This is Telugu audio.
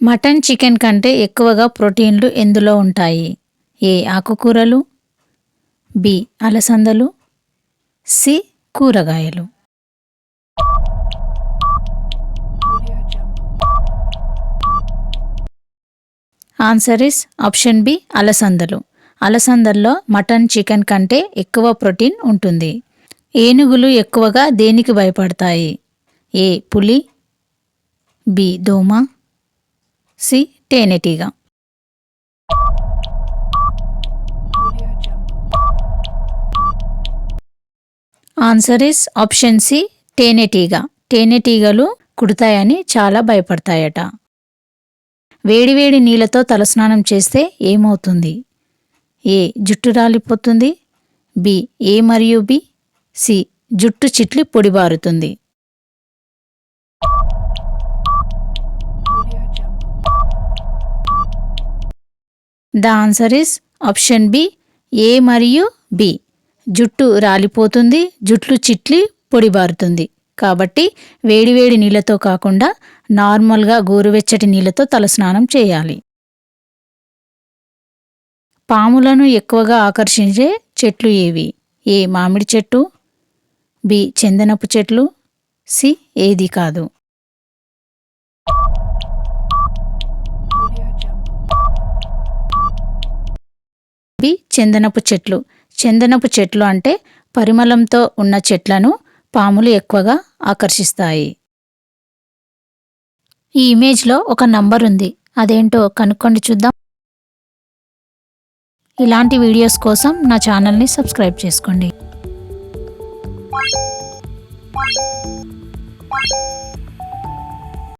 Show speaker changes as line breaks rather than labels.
మటన్, చికెన్ కంటే ఎక్కువగా ప్రోటీన్లు ఎందులో ఉంటాయి? ఏ. ఆకుకూరలు, బి. అలసందలు, సి. కూరగాయలు. ఆన్సర్ ఇస్ ఆప్షన్ బి అలసందలు. అలసందల్లో మటన్, చికెన్ కంటే ఎక్కువ ప్రోటీన్ ఉంటుంది. ఏనుగులు ఎక్కువగా దేనికి భయపడతాయి? ఏ. పులి, బి. దోమ, సి. తేనెటీగ. ఆన్సర్ ఇస్ ఆప్షన్ సి తేనెటీగ. తేనెటీగలు కుడతాయని చాలా భయపడతాయట. వేడివేడి నీళ్ళతో తలస్నానం చేస్తే ఏమవుతుంది? ఏ. జుట్టు రాలిపోతుంది, బి. ఏ మరియు బి, సి. జుట్టు చిట్లి పొడిబారుతుంది. The answer is option B A మరియు బి. జుట్టు రాలిపోతుంది, జుట్లు చిట్లి పొడిబారుతుంది. కాబట్టి వేడివేడి నీళ్ళతో కాకుండా నార్మల్గా గోరువెచ్చటి నీళ్ళతో తలస్నానం చేయాలి. పాములను ఎక్కువగా ఆకర్షించే చెట్లు ఏవి? ఏ. మామిడి చెట్టు, బి. చందనపు చెట్లు, సి. ఏది కాదు. బి. చందనపు చెట్లు. చందనపు చెట్లు అంటే పరిమళంతో ఉన్న చెట్లను పాములు ఎక్కువగా ఆకర్షిస్తాయి. ఈ ఇమేజ్లో ఒక నంబర్ ఉంది, అదేంటో కనుక్కోండి చూద్దాం. ఇలాంటి వీడియోస్ కోసం నా ఛానల్ని సబ్స్క్రైబ్ చేసుకోండి.